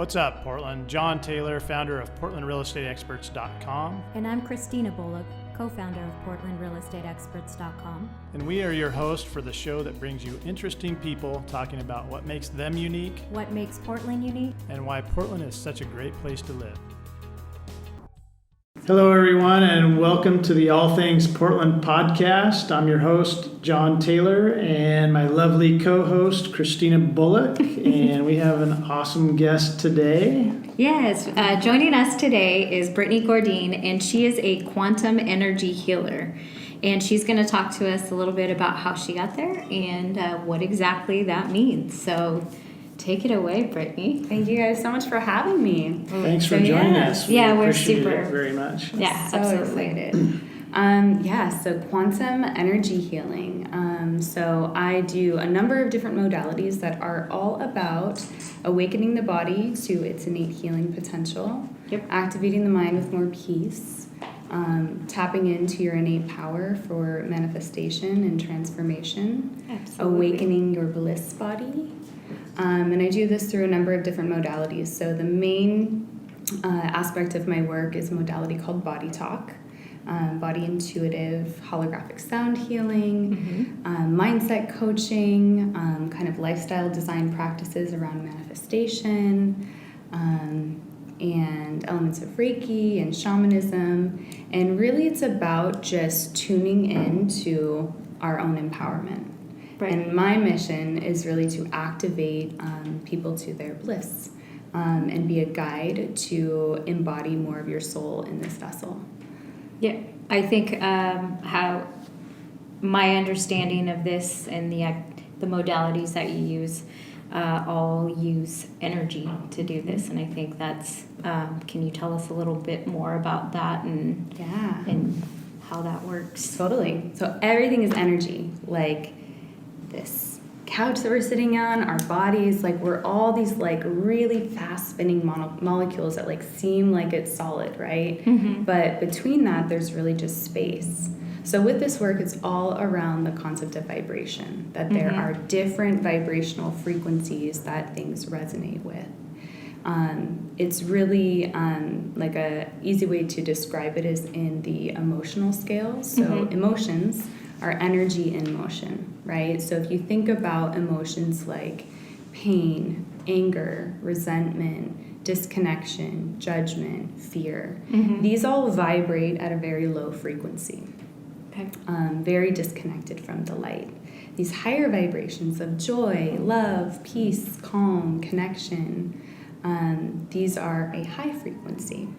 What's up, Portland? John Taylor, founder of PortlandRealEstateExperts.com. And I'm Christina Bullock, co-founder of PortlandRealEstateExperts.com. And we are your host for the show that brings you interesting people talking about what makes them unique, what makes Portland unique, and why Portland is such a great place to live. Hello, everyone, and welcome to the All Things Portland podcast. I'm your host, John Taylor, and my lovely co-host, Christina Bullock, and we have an awesome guest today. Yes, joining us today is Brittany Gordien, and she is a quantum energy healer. And she's going to talk to us a little bit about how she got there and what exactly that means. So take it away, Brittany. Thank you guys so much for having me. Thanks for joining us. We're appreciate super it very much. Yeah, so absolutely. Excited. So quantum energy healing. So I do a number of different modalities that are all about awakening the body to its innate healing potential, activating the mind with more peace, tapping into your innate power for manifestation and transformation, awakening your bliss body. And I do this through a number of different modalities. So the main aspect of my work is a modality called BodyTalk, body intuitive, holographic sound healing, mindset coaching, kind of lifestyle design practices around manifestation, and elements of Reiki and shamanism. And really it's about just tuning into our own empowerment. Right. And my mission is really to activate people to their bliss and be a guide to embody more of your soul in this vessel. Yeah, I think how my understanding of this and the modalities that you use all use energy to do this, and I think that's. Can you tell us a little bit more about that and how that works? Totally. So everything is energy, like this couch that we're sitting on, our bodies, like we're all these like really fast spinning molecules that like seem like it's solid, right? Mm-hmm. But between that, there's really just space. So with this work, it's all around the concept of vibration, that there are different vibrational frequencies that things resonate with. It's really like a easy way to describe it is in the emotional scale. So emotions are energy in motion, right? So if you think about emotions like pain, anger, resentment, disconnection, judgment, fear, these all vibrate at a very low frequency, very disconnected from the light. These higher vibrations of joy, love, peace, calm, connection, these are a high frequency.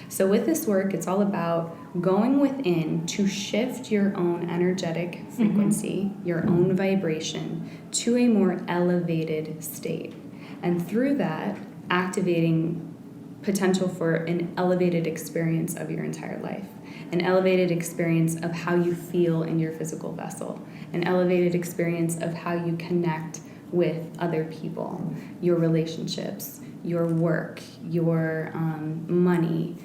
So with this work, it's all about going within to shift your own energetic frequency, your own vibration, to a more elevated state. And through that, activating potential for an elevated experience of your entire life, an elevated experience of how you feel in your physical vessel, an elevated experience of how you connect with other people, your relationships, your work, your money,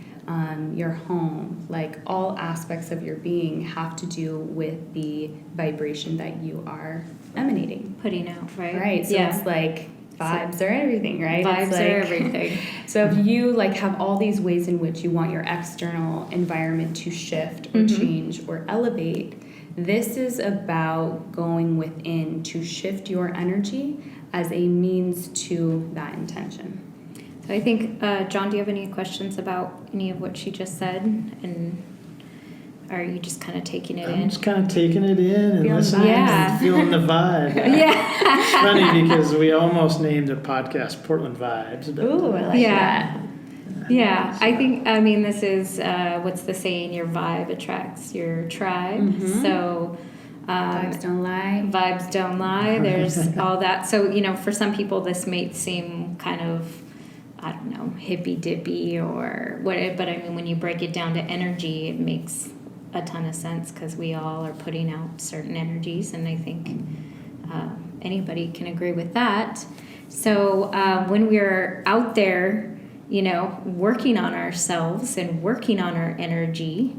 your home, like all aspects of your being have to do with the vibration that you are emanating. Putting out, right? Right, so it's like vibes are everything, right? Vibes are everything. So if you like have all these ways in which you want your external environment to shift or change or elevate, this is about going within to shift your energy as a means to that intention. So I think, John, do you have any questions about any of what she just said? And are you just kind of taking it in? I'm just kind of taking it in and listening and feeling the vibe. It's funny because we almost named the podcast Portland Vibes. But Ooh, I like that. Yeah, I think, this is, what's the saying, your vibe attracts your tribe. So vibes don't lie. Vibes don't lie. There's all that. So, for some people this may seem kind of, I don't know, hippy-dippy or what, but when you break it down to energy, it makes a ton of sense because we all are putting out certain energies, and I think anybody can agree with that. So when we're out there, working on ourselves and working on our energy,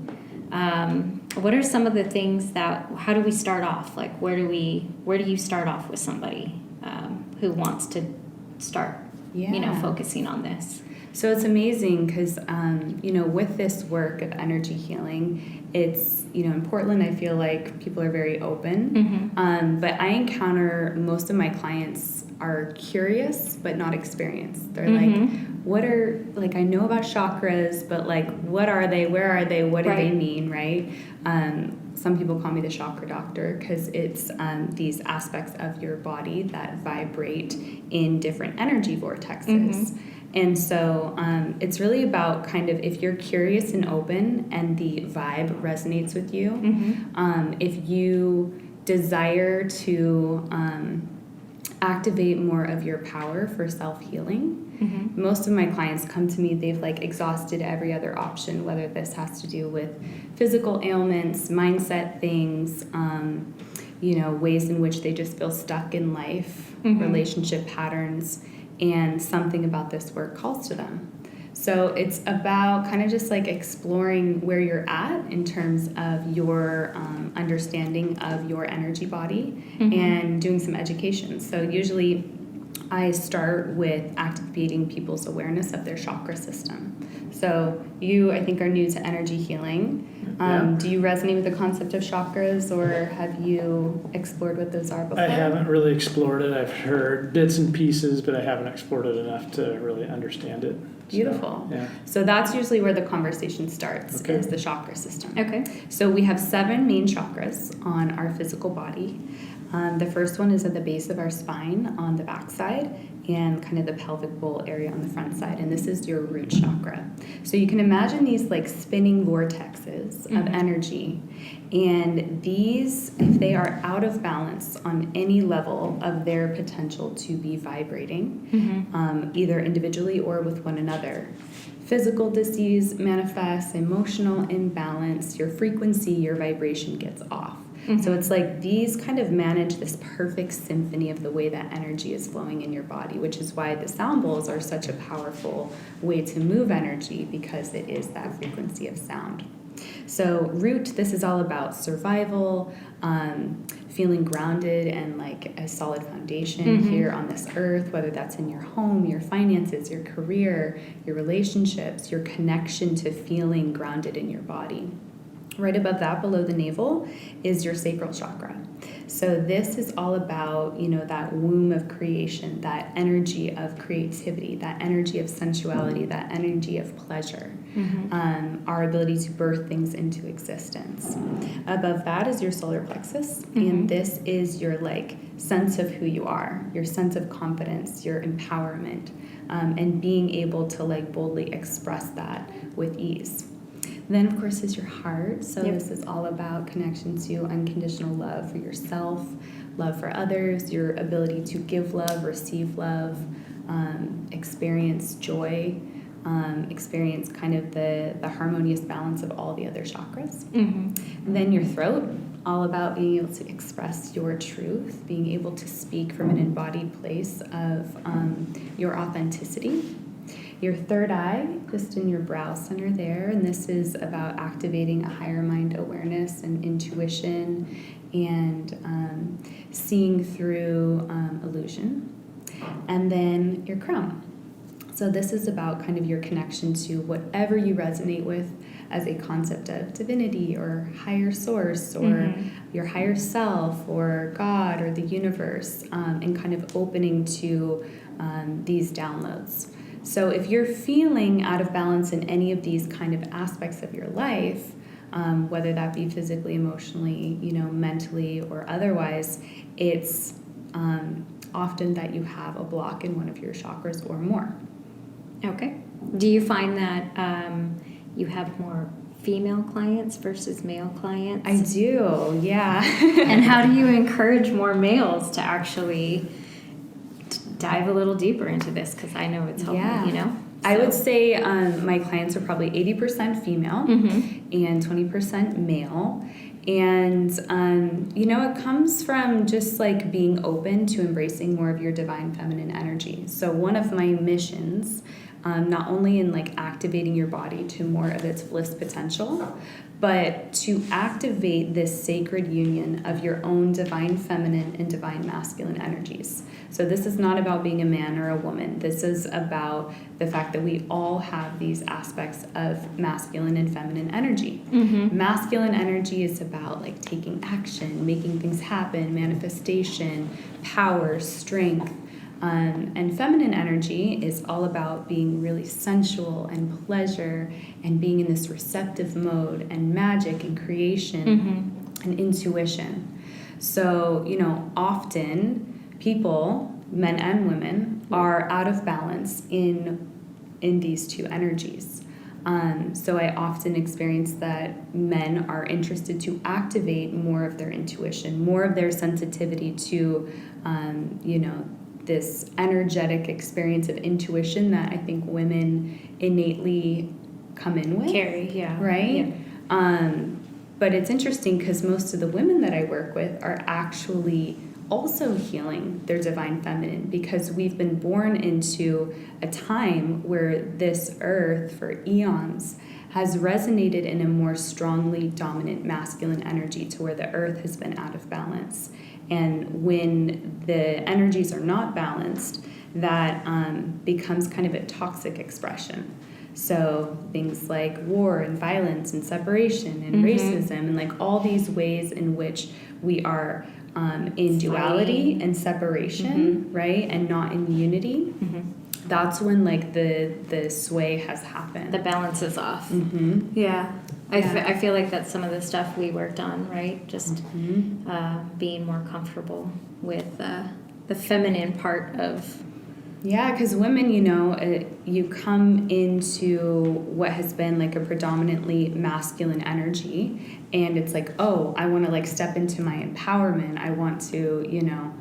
what are some of the things how do we start off? Like, where do you start off with somebody who wants to start focusing on this. So it's amazing because, with this work of energy healing, it's, in Portland, I feel like people are very open. But I encounter most of my clients are curious, but not experienced. They're like, I know about chakras, but like, what are they? Where are they? What do they mean? Right? Some people call me the chakra doctor because it's these aspects of your body that vibrate in different energy vortexes. And so it's really about kind of if you're curious and open and the vibe resonates with you, if you desire to activate more of your power for self-healing. Most of my clients come to me, they've like exhausted every other option, whether this has to do with physical ailments, mindset things, ways in which they just feel stuck in life, relationship patterns, and something about this work calls to them. So it's about kind of just like exploring where you're at in terms of your understanding of your energy body and doing some education. So usually I start with activating people's awareness of their chakra system. So you, I think, are new to energy healing. Do you resonate with the concept of chakras, or have you explored what those are before? I haven't really explored it. I've heard bits and pieces, but I haven't explored it enough to really understand it. Beautiful. So that's usually where the conversation starts, is the chakra system. So we have 7 main chakras on our physical body. The first one is at the base of our spine on the back side, and kind of the pelvic bowl area on the front side, and this is your root chakra. So you can imagine these like spinning vortexes of energy, and these, if they are out of balance on any level of their potential to be vibrating, either individually or with one another, physical disease manifests, emotional imbalance, your frequency, your vibration gets off. So it's like these kind of manage this perfect symphony of the way that energy is flowing in your body, which is why the sound bowls are such a powerful way to move energy, because it is that frequency of sound. So root, this is all about survival, feeling grounded and like a solid foundation here on this earth, whether that's in your home, your finances, your career, your relationships, your connection to feeling grounded in your body. Right above that, below the navel, is your sacral chakra. So this is all about, that womb of creation, that energy of creativity, that energy of sensuality, that energy of pleasure, our ability to birth things into existence. Above that is your solar plexus, and this is your sense of who you are, your sense of confidence, your empowerment, and being able to boldly express that with ease. Then, of course, is your heart. So this is all about connection to unconditional love for yourself, love for others, your ability to give love, receive love, experience joy, experience kind of the harmonious balance of all the other chakras. Then your throat, all about being able to express your truth, being able to speak from an embodied place of your authenticity. Your third eye, just in your brow center there, and this is about activating a higher mind awareness and intuition and seeing through illusion. And then your crown. So this is about kind of your connection to whatever you resonate with as a concept of divinity or higher source or your higher self or God or the universe, and kind of opening to these downloads. So if you're feeling out of balance in any of these kind of aspects of your life, whether that be physically, emotionally, mentally, or otherwise, it's often that you have a block in one of your chakras or more. Okay. Do you find that you have more female clients versus male clients? I do, yeah. And how do you encourage more males to actually dive a little deeper into this? Because I know it's helping, So. I would say my clients are probably 80% female and 20% male. And, it comes from just being open to embracing more of your divine feminine energy. So one of my missions not only in like activating your body to more of its bliss potential, but to activate this sacred union of your own divine feminine and divine masculine energies. So this is not about being a man or a woman. This is about the fact that we all have these aspects of masculine and feminine energy. Masculine energy is about like taking action, making things happen, manifestation, power, strength. And feminine energy is all about being really sensual and pleasure and being in this receptive mode and magic and creation and intuition. So, you know, often people, men and women, are out of balance in these two energies. So I often experience that men are interested to activate more of their intuition, more of their sensitivity to, you know, this energetic experience of intuition that I think women innately come in with. Carry, yeah. Right? Yeah. But it's interesting because most of the women that I work with are actually also healing their divine feminine, because we've been born into a time where this earth for eons has resonated in a more strongly dominant masculine energy, to where the earth has been out of balance. And when the energies are not balanced, that becomes kind of a toxic expression. So things like war and violence and separation and racism and like all these ways in which we are in duality and separation, right? And not in unity. That's when like the sway has happened. The balance is off. Yeah. I feel like that's some of the stuff we worked on, right? Just being more comfortable with the feminine part of... Yeah, because women, you know, you come into what has been like a predominantly masculine energy, and it's like, oh, I want to like step into my empowerment. I want to, you know,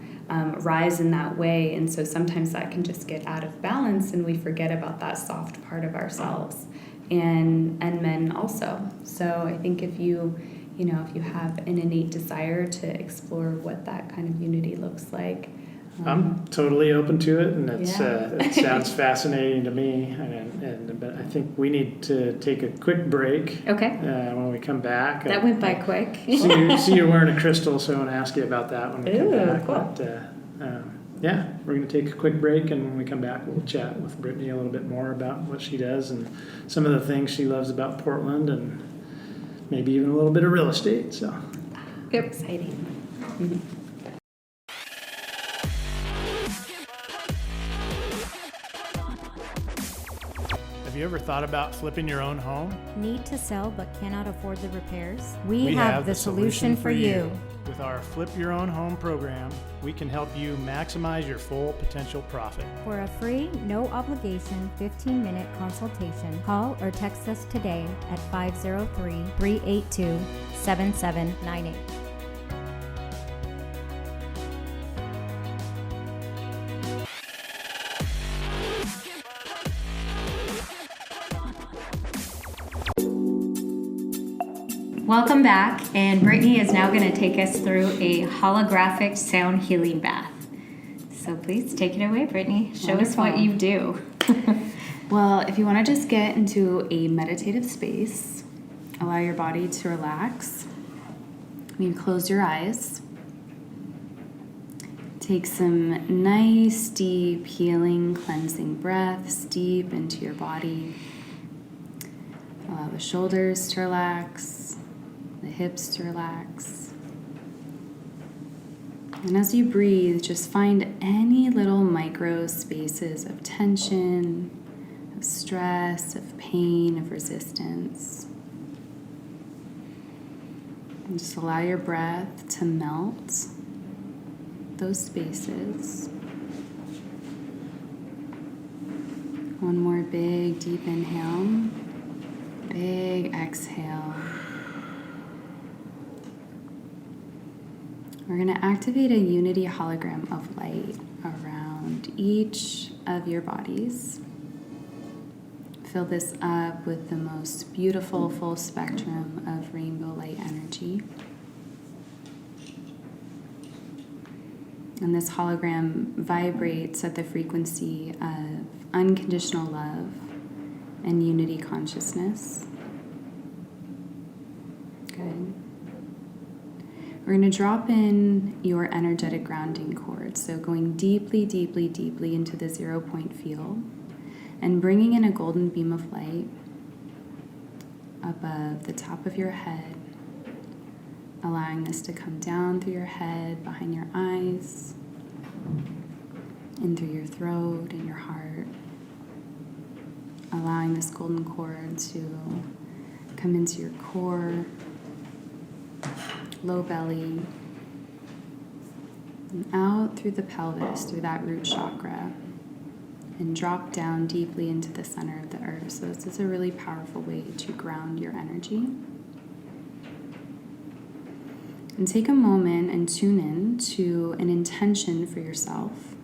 rise in that way. And so sometimes that can just get out of balance, and we forget about that soft part of ourselves. And men also. So I think if you have an innate desire to explore what that kind of unity looks like, I'm totally open to it, and it sounds fascinating to me. But I think we need to take a quick break. Okay. When we come back. That went by quick. See you're wearing a crystal, so I want to ask you about that when we come back. Cool. But, yeah, we're going to take a quick break, and when we come back, we'll chat with Brittany a little bit more about what she does and some of the things she loves about Portland, and maybe even a little bit of real estate. So, Yep. exciting. have you ever thought about flipping your own home? Need to sell but cannot afford the repairs? We have the solution for you. With our Flip Your Own Home program, we can help you maximize your full potential profit. For a free, no obligation 15-minute consultation, call or text us today at 503-382-7798. Welcome back, and Brittany is now going to take us through a holographic sound healing bath. So please take it away, Brittany. Show us what you do. Well, if you want to just get into a meditative space, allow your body to relax. You can close your eyes. Take some nice, deep, healing, cleansing breaths deep into your body. Allow the shoulders to relax, the hips to relax. And as you breathe, just find any little micro spaces of tension, of stress, of pain, of resistance. And just allow your breath to melt those spaces. One more big, deep inhale, big exhale. We're going to activate a unity hologram of light around each of your bodies. Fill this up with the most beautiful full spectrum of rainbow light energy. And this hologram vibrates at the frequency of unconditional love and unity consciousness. Good. We're going to drop in your energetic grounding cord. So going deeply, deeply, deeply into the 0 point field and bringing in a golden beam of light above the top of your head, allowing this to come down through your head, behind your eyes, in through your throat and your heart. Allowing this golden cord to come into your core, low belly, and out through the pelvis, through that root chakra, and drop down deeply into the center of the earth. So this is a really powerful way to ground your energy. And take a moment and tune in to an intention for yourself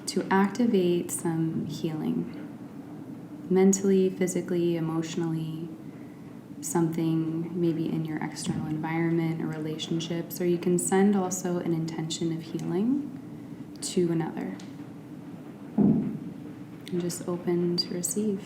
to activate some healing. Mentally, physically, emotionally, something maybe in your external environment or relationships, or you can send also an intention of healing to another. And just open to receive.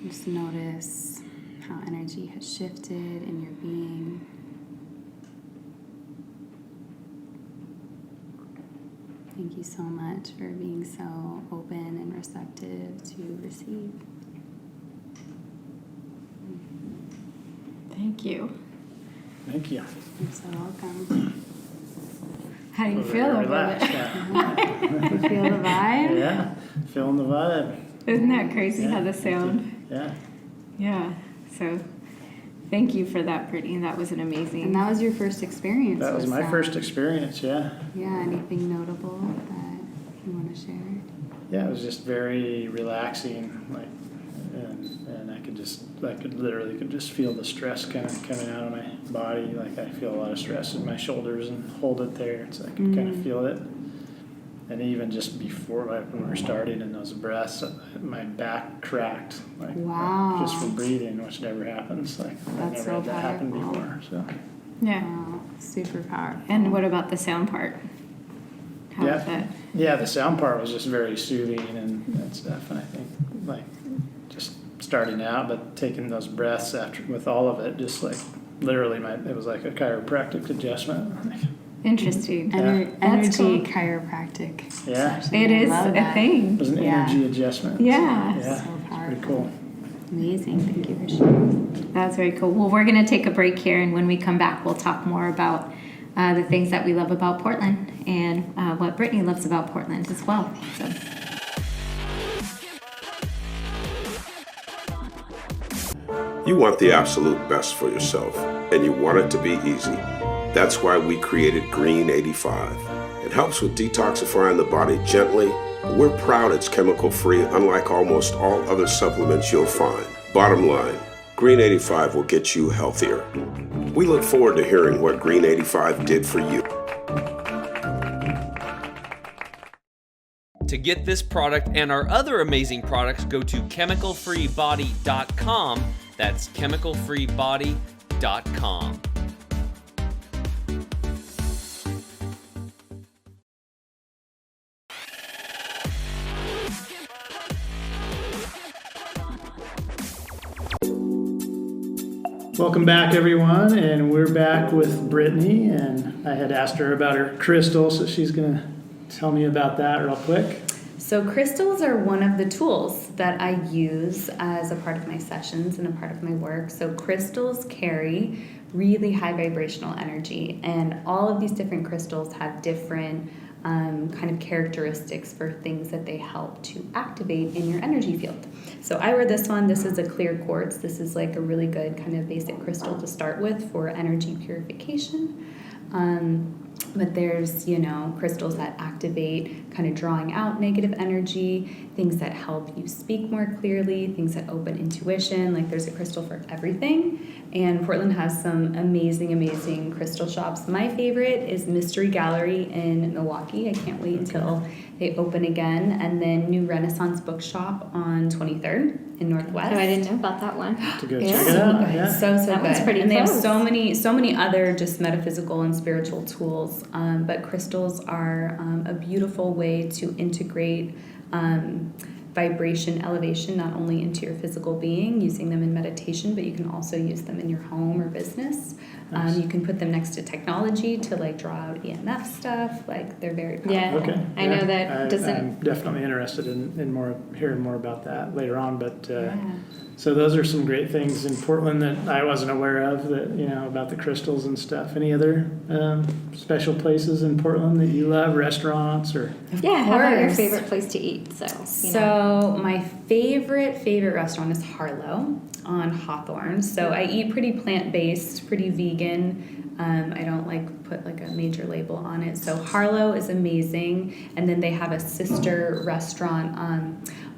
Just notice how energy has shifted in your being. Thank you so much for being so open and receptive to receive. Thank you. Thank you. You're so welcome. How do you Feel feel very about it? relaxed, You feel the vibe? Yeah, feeling the vibe. Isn't that crazy Yeah, how the me too. sound? Yeah. Yeah. So thank you for that, Brittany. That was an amazing. And that was your first experience. That was with my sound. first experience, yeah. Yeah, anything notable that you want to share? Yeah, it was just very relaxing, like, and I could literally just feel the stress kind of coming out of my body. Like I feel a lot of stress in my shoulders and hold it there. It's like I could kind of feel it. And even just before, like when we were starting in those breaths, my back cracked. Like Wow. just from breathing, which never happens. Like I've That's never so had that happen powerful. before. So Yeah. Wow, super powerful. And what about the sound part? How was that? yeah, the sound part was just very soothing and stuff. And I think like just starting out, but taking those breaths after with all of it, just like literally it was like a chiropractic adjustment. Interesting. Energy That's cool. chiropractic Yeah. session. It I is love a that. It thing. was an Yeah. energy adjustment. Yeah. Yeah. So It's powerful. pretty cool. Amazing. Thank you for sharing. That's very cool. Well, we're going to take a break here, and when we come back, we'll talk more about the things that we love about Portland and what Brittany loves about Portland as well. So. You want the absolute best for yourself, and you want it to be easy. That's why we created Green 85. It helps with detoxifying the body gently, but we're proud it's chemical-free, unlike almost all other supplements you'll find. Bottom line, Green 85 will get you healthier. We look forward to hearing what Green 85 did for you. To get this product and our other amazing products, go to chemicalfreebody.com. That's chemicalfreebody.com. Welcome back, everyone, and we're back with Brittany. And I had asked her about her crystal, so she's going to tell me about that real quick. So crystals are one of the tools that I use as a part of my sessions and a part of my work. So crystals carry really high vibrational energy, and all of these different crystals have different kind of characteristics for things that they help to activate in your energy field. So I wear this one. This is a clear quartz. This is like a really good kind of basic crystal to start with for energy purification. But there's, crystals that activate kind of drawing out negative energy, things that help you speak more clearly, things that open intuition. Like there's a crystal for everything. And Portland has some amazing, amazing crystal shops. My favorite is Mystery Gallery in Milwaukee. I can't wait until they open again. And then New Renaissance Bookshop on 23rd in Northwest. Oh, I didn't know about that one. To go Yeah. check it out. Good. Yeah. So That good. one's pretty and they have close. so many other just metaphysical and spiritual tools. But crystals are a beautiful way to integrate vibration elevation not only into your physical being, using them in meditation, but you can also use them in your home or business. Nice. You can put them next to technology to like draw out EMF stuff. Like they're very powerful. Yeah. Okay. I know that doesn't- I'm definitely interested in more hearing more about that later on. But Yeah. so those are some great things in Portland that I wasn't aware of. That about the crystals and stuff. Any other special places in Portland that you love? Restaurants or Yeah, how about your course. favorite place to eat? So My favorite restaurant is Harlow on Hawthorne. So I eat pretty plant-based, pretty vegan. I don't put a major label on it. So Harlow is amazing. And then they have a sister restaurant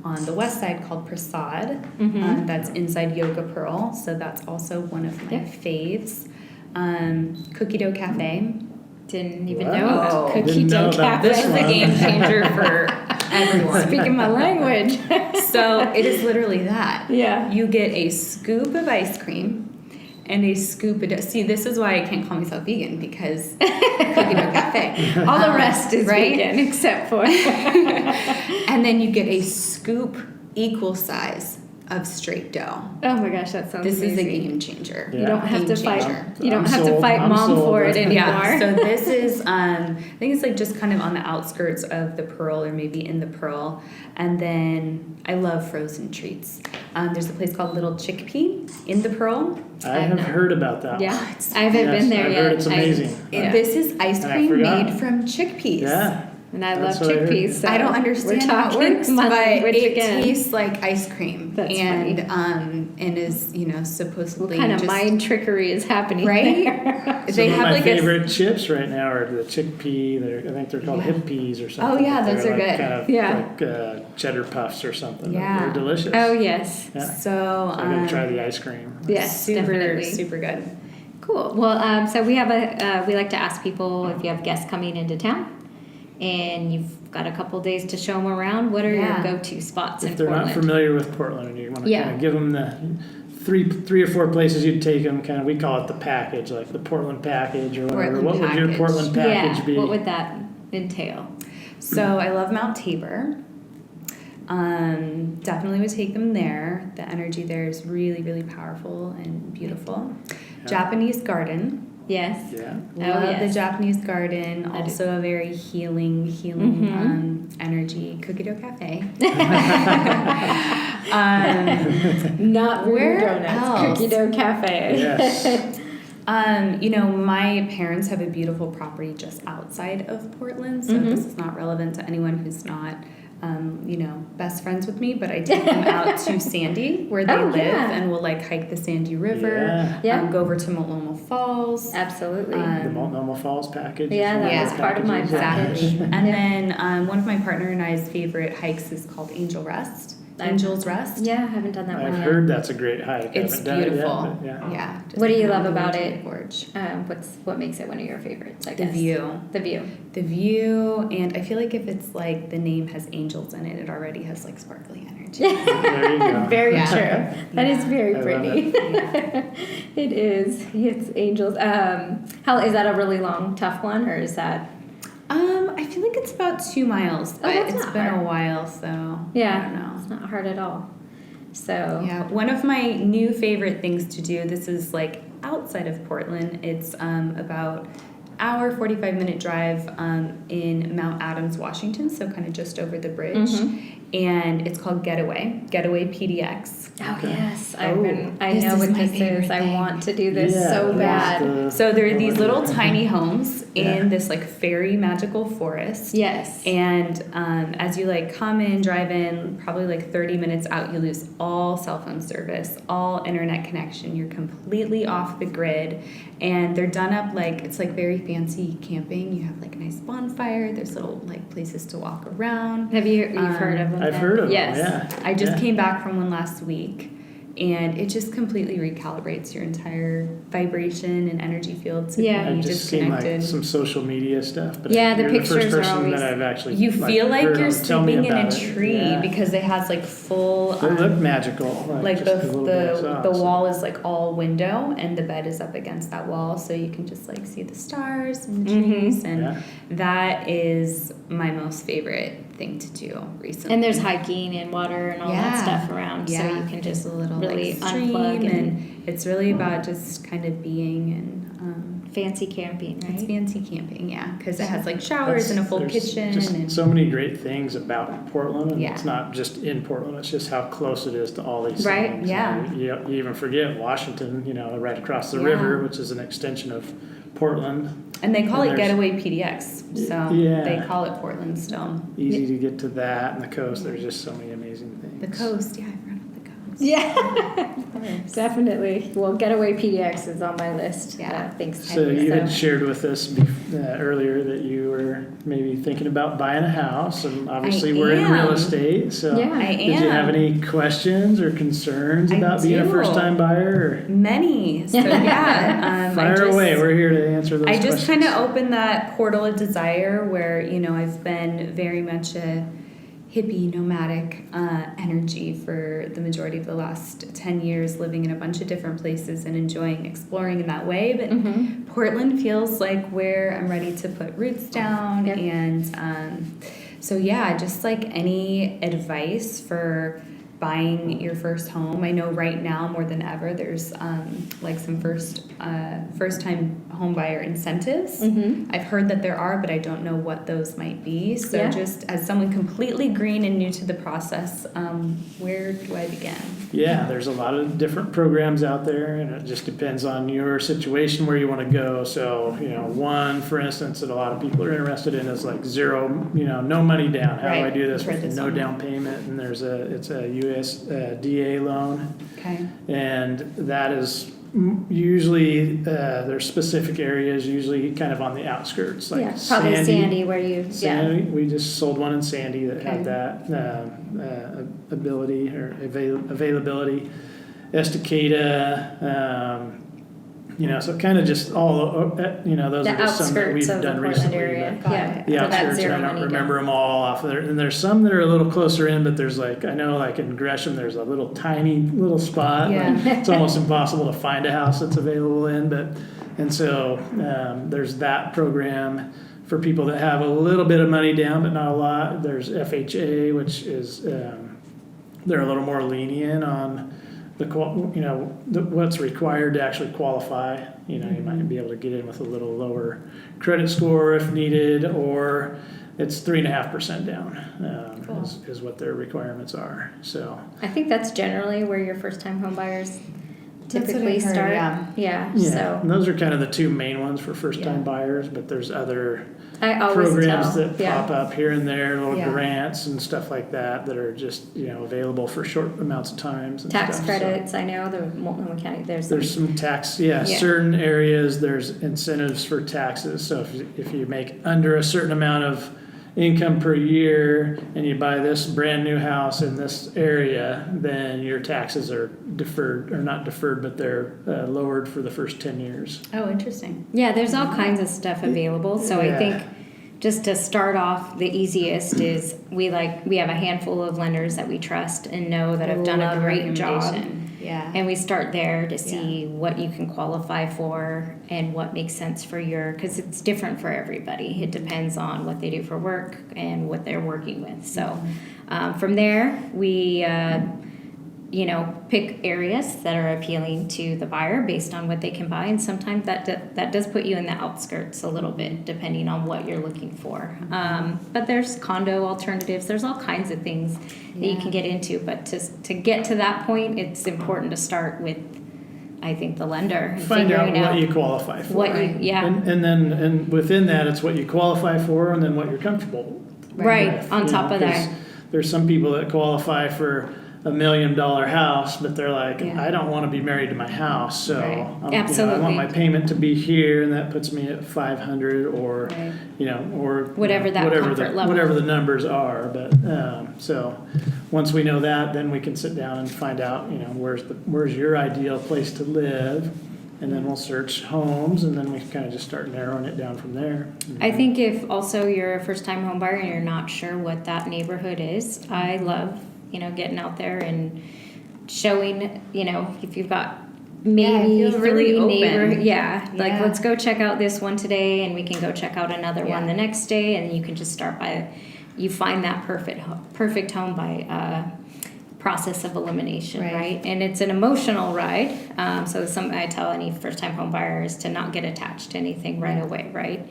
on the west side called Prasad. That's inside Yoga Pearl. So that's also one of my faves. Cookie Dough Cafe. Didn't even Wow. know about Didn't Cookie know Dough about Cafe. this It's a one. game changer for everyone. Speaking my language. So it is literally that. Yeah. You get a scoop of ice cream and a scoop of... See, this is why I can't call myself vegan, because Cookie Dough Cafe. All the rest is right? vegan except for And then you get a scoop equal size of straight dough. Oh my gosh, that sounds This amazing. is a game changer. Yeah. You don't have Game to fight. changer. You don't I'm have to sold. fight I'm mom sold. for it anymore. Yeah, so this is, I think it's like just kind of on the outskirts of the pearl or maybe in the pearl. And then I love frozen treats. There's a place called Little Chickpea in the pearl. I have heard about that. Yeah, one. I haven't Yes, been there I've yet. heard it's amazing. This is ice And I cream forgot. made from chickpeas. Yeah. And I That's love what I heard. chickpeas. So I don't understand we're how it talking works, my but language it again. tastes like ice cream. That's and funny. And is, you know, What supposedly kind of just, mind trickery is happening right? there? They Some have of my like favorite chips right now are the chickpea. I think they're called hip peas or something. Oh, yeah, but those they're are like good. Kind of Yeah. like cheddar puffs or something. Yeah. They're delicious. Oh yes, Yeah. So I'm gonna try the ice cream. yes, super, definitely. super good. Cool. Well, so we have we like to ask people if you have guests coming into town, and you've got a couple days to show them around. What are Yeah. your go-to spots If in they're Portland? not familiar with Portland and you want to Yeah. kind of give them the three or four places you'd take them, kind of, we call it the package, like the Portland package or whatever. Portland What would your package. Portland package yeah. be? What would that entail? So I love Mount Tabor. Definitely would take them there. The energy there is really, really powerful and beautiful. Yeah. Japanese garden. Yes. Yeah. Love the yes. Japanese garden. I do. Also a very healing Mhm. energy. Cookie dough cafe. Not Where Voodoo Donuts. else? Cookie Dough Cafe. Yes. You know, my parents have a beautiful property just outside of Portland, so Mhm. this is not relevant to anyone who's not, you know, best friends with me, but I take them out to Sandy, where they Oh, live, yeah. and we'll like hike the Sandy River, Yeah. Yeah. go over to Multnomah Falls. Absolutely. The Multnomah Falls package. Yeah, is one that of was the part of my packages. package. Exactly. And Yeah. then one of my partner and I's favorite hikes is called Angel's Rest. Yeah, I haven't done that one I've yet. heard that's a great hike. I It's haven't done it yet, beautiful. but yeah. Yeah. just What do you all love the way about to it? the gorge. What makes it one of your favorites? I The guess view. The view. The view, and I feel like if it's like the name has angels in it, it already has like sparkly energy. There you go. Very Yeah. true. That is Yeah. very I love pretty. It is. It's angels. How is that a really long, tough one, or is that? I feel like it's about 2 miles, but that's it's not been hard. a while, so I Yeah, don't know. it's not hard at all. So Yeah, one of my new favorite things to do, this is like outside of Portland, it's about hour, 45-minute drive in Mount Adams, Washington, so kind of just over the bridge. Mhm. And it's called Getaway PDX. Oh Okay. yes, Oh. I This know is what my this favorite is. I thing. want to do this Yeah, so that's bad. the- So there are these little Yeah. tiny homes Yeah. in this like fairy magical forest. Yes. And as you like come in, drive in, probably like 30 minutes out, you lose all cell phone service, all internet connection. You're completely off the grid. And they're done up like, it's like very fancy camping. You have like a nice bonfire. There's little like places to walk around. Have you've heard of them? I've then? heard of yes. them, yeah. I just Yeah. came back from one last week. And it just completely recalibrates your entire vibration and energy field to Yeah. be I've just seen like disconnected. some social media stuff, but Yeah, the you're pictures the are first person always- that I've actually You feel like heard you're of. Tell me sleeping in a about it. tree Yeah. because it has like full They look magical. like just the a little bit I saw, the so. wall is like all window and the bed is up against that wall, so you can just like see the stars and the trees, and Yeah. that is my most favorite thing to do recently. And there's hiking and water and all that Yeah. stuff around, so you can there's just a little really like stream, unplug and it's really about just kind of being and fancy camping, it's right? fancy camping, yeah, because it has like showers and a full There's kitchen just and so many great things about Portland, and Yeah. it's not just in Portland. It's just how close it is to all these Right, things. yeah. You even forget Washington. Right across the Yeah. river, which is an extension of Portland. and they call And it there's- Getaway PDX, so Yeah. they call it Portland still. Easy to get to that, and the coast. There's just so many amazing things. The coast, yeah, I forgot about the coast. Yeah, Of course. definitely. Well, Getaway PDX is on my list. Yeah. Thanks. So you had shared with us earlier that you were maybe thinking about buying a house, and obviously we're in real am. estate. So Yeah. I did you have am. any questions or concerns I about being a do. first-time buyer? Many. So yeah, Or fire away. We're here to answer those I questions. just kind of opened that portal of desire where, I've been very much a hippie, nomadic energy for the majority of the last 10 years, living in a bunch of different places and enjoying exploring in that way. But Mm-hmm. Portland feels like where I'm ready to put roots down. Yep. And so, yeah, just like any advice for buying your first home. I know right now more than ever there's like some first-time home buyer incentives. I've heard that there are, but I don't know what those might be. So just as someone completely green and new to the process, where do I begin? Yeah, there's a lot of different programs out there, and it just depends on your situation where you want to go. So, one, for instance, that a lot of people are interested in is like zero, no money down. How do I do this with no down payment? And it's a USDA loan. Okay. And that is usually, there's specific areas, usually kind of on the outskirts, like probably Sandy where you, Sandy, we just sold one in Sandy that had that ability or availability. Estacada, so kind of just all, those the are just some that we've outskirts of done the Portland recently. area. The For that outskirts, zero and I don't money remember down. them all off there. And there's some that are a little closer in, but there's like, I know like in Gresham, there's a little tiny little spot. Yeah. Like, it's almost impossible to find a house that's available in, and so there's that program for people that have a little bit of money down, but not a lot. There's FHA, which is, they're a little more lenient on what's required to actually qualify. You might be able to get in with a little lower credit score if needed, or it's 3.5% down is what their requirements are. So I think that's generally where your first-time home buyers typically I've heard, start. yeah. So and those are kind of the two main ones for first-time buyers, but there's other I always programs tell. that pop up here and there, little Yeah. grants and stuff like that are just available for short amounts of times. And Tax stuff. credits, I know the Multnomah County. There's Some tax, certain areas there's incentives for taxes. So if you make under a certain amount of income per year and you buy this brand new house in this area, then your taxes are deferred, or not deferred, but they're lowered for the first 10 years. Oh, interesting. Yeah, there's all kinds of stuff available. So I think just to start off, the easiest is we have a handful of lenders that we trust and know that have done a great job. Yeah. And we start there to see what you can qualify for and what makes sense for because it's different for everybody. It depends on what they do for work and what they're working with. So from there, we pick areas that are appealing to the buyer based on what they can buy, and sometimes that does put you in the outskirts a little bit depending on what you're looking for. But there's condo alternatives. There's all kinds of things that you can get into, but to get to that point, it's important to start with, I think, the lender. And Find out figuring what you qualify for. And then within that, it's what you qualify for, and then what you're comfortable with. Right, on top of that. There's some people that qualify for $1 million house, but they're like, I don't want to be married to my house, so Absolutely. I want my payment to be here, and that puts me at $500, or or whatever that comfort level, whatever the numbers are. But so once we know that, then we can sit down and find out where's your ideal place to live. And then we'll search homes, and then we kind of just start narrowing it down from there. I think if also you're a first-time home buyer and you're not sure what that neighborhood is, I love getting out there and showing, if you've got maybe really open. Let's go check out this one today, and we can go check out another one the next day, and you can just start you find that perfect home by process of elimination, right? And it's an emotional ride. So I tell any first-time home buyer is to not get attached to anything right away, right?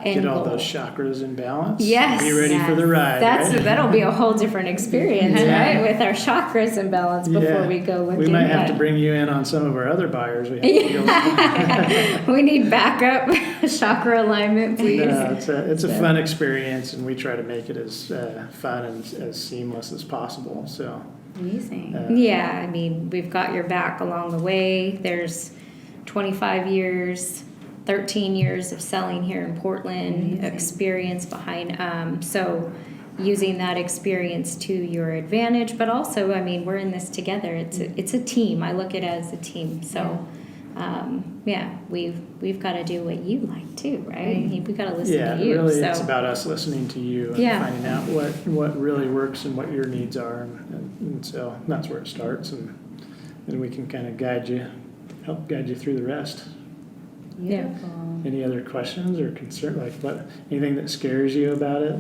Get all those chakras in balance. Yes. Be ready for the ride. That'll be a whole different experience, right? With our chakras in balance before we go look. We might have to bring you in on some of our other buyers. We need backup chakra alignment, please. No, it's a fun experience, and we try to make it as fun and as seamless as possible. So amazing. We've got your back along the way. There's 25 years. 13 years of selling here in Portland, experience behind, so using that experience to your advantage, but also, we're in this together. It's a team. I look at it as a team. So, we've got to do what you like too, right? We've got to listen to you. Really, it's about us listening to you and finding out what really works and what your needs are, and so that's where it starts, and then we can kind of help guide you through the rest. Beautiful. Any other questions or concern? Anything that scares you about it?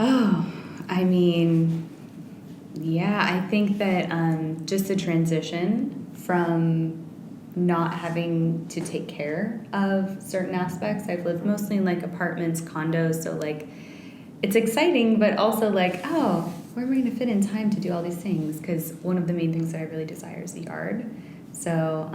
Oh, Yeah, I think that just the transition from not having to take care of certain aspects. I've lived mostly in like apartments, condos, so like it's exciting, but also like, oh, where am I going to fit in time to do all these things? Because one of the main things that I really desire is the yard. So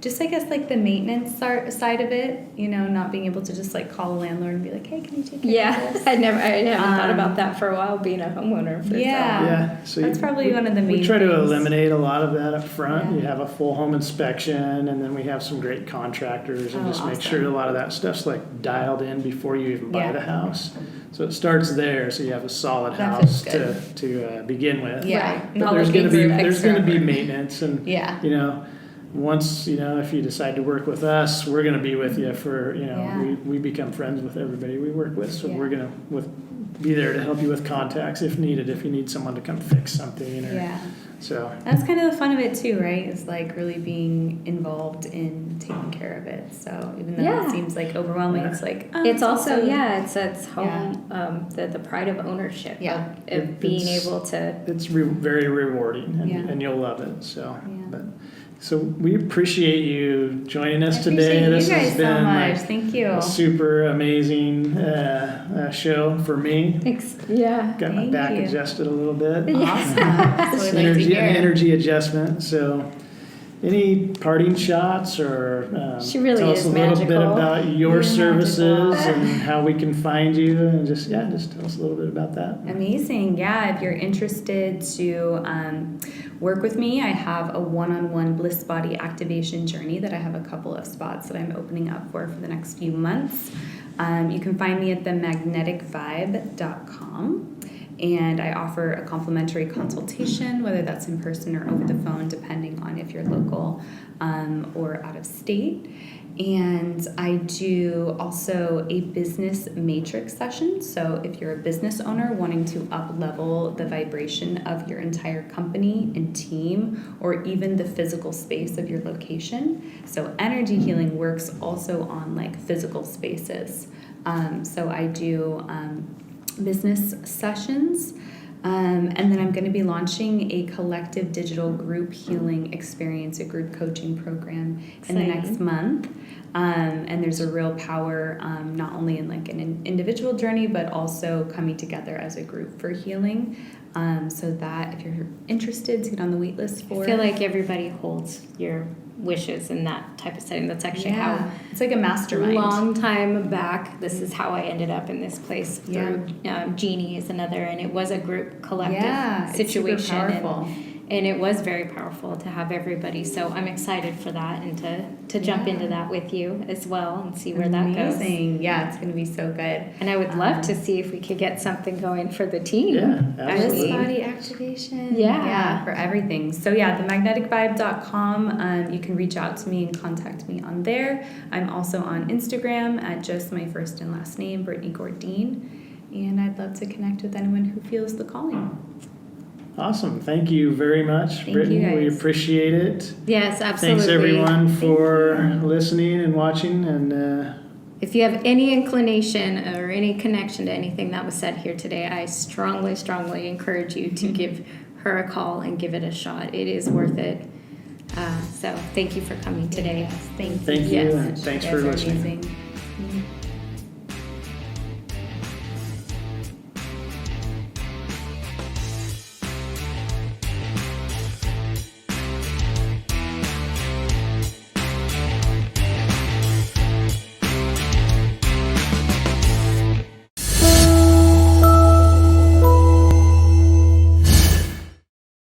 just I guess like the maintenance side of it, you know, not being able to just like call a landlord and be like, hey, can you take care of this? I haven't thought about that for a while, being a homeowner. For So that's probably one of the main We try to things. eliminate a lot of that up front. Yeah. You have a full home inspection, and then we have some great contractors, and just make awesome. sure a lot of that stuff's like dialed in before you even buy Yeah. the house. So it starts there, so you have a solid That house feels to begin with. Yeah. Right. But Not there's looking going to for be a be fixer-upper. maintenance, and Yeah. you know, once you know, if you decide to work with us, we're going to be with you for Yeah. we become friends with everybody we work with, so Yeah. we're going to be there to help you with contacts if needed, if you need someone to come fix something. Or, Yeah. So That's kind of the fun of it too, right? Is like really being involved in taking care of it. So even though Yeah. it seems like overwhelming, Yeah. it's like It's also it's home Yeah. the pride of ownership. Yeah. Of being It's- able to. it's very rewarding, and, Yeah. and you'll love it. So, Yeah. so we appreciate you joining us I today. appreciate This you guys has been so much. like Thank you. a super amazing show for me. Yeah. Got my Thank back you. adjusted a little bit. Awesome. That's what we like to hear. Energy adjustment. So, any parting shots, or She really tell is us a little bit magical. about your You're services magical. and how we can find you, and just tell us a little bit about that. Amazing. Yeah, if you're interested to work with me, I have a one-on-one bliss body activation journey that I have a couple of spots that I'm opening up for the next few months. You can find me at themagneticvibe.com. And I offer a complimentary consultation, whether that's in person or over the phone, depending on if you're local or out of state. And I do also a business matrix session. So if you're a business owner wanting to up-level the vibration of your entire company and team, or even the physical space of your location. So energy healing works also on like physical spaces. So I do business sessions. And then I'm going to be launching a collective digital group healing experience, a group coaching program in the next month. And there's a real power, not only in like an individual journey, but also coming together as a group for healing. So that if you're interested to get on the wait list for. I feel like everybody holds your wishes in that type of setting. That's actually how it's like a mastermind. long time back, this is how I ended up in this place through Jeannie is another, and it was a group collective situation. It's super powerful. And it was very powerful to have everybody. So I'm excited for that and to jump into that with you as well and see where that goes. Amazing. Yeah, it's going to be so good. And I would love to see if we could get something going for the team. Yeah, Bliss absolutely. body activation. Yeah. For everything. So yeah, themagneticvibe.com. You can reach out to me and contact me on there. I'm also on Instagram at just my first and last name, Brittany Gordien. And I'd love to connect with anyone who feels the calling. Awesome. Thank you very much, Thank Brittany. you, We guys. appreciate it. Yes, absolutely. Thanks everyone for listening and watching. And If you have any inclination or any connection to anything that was said here today, I strongly, strongly encourage you to give her a call and give it a shot. It is worth it. So thank you for coming today. Thank you. thank you, Yes. and thanks You for guys are listening. amazing.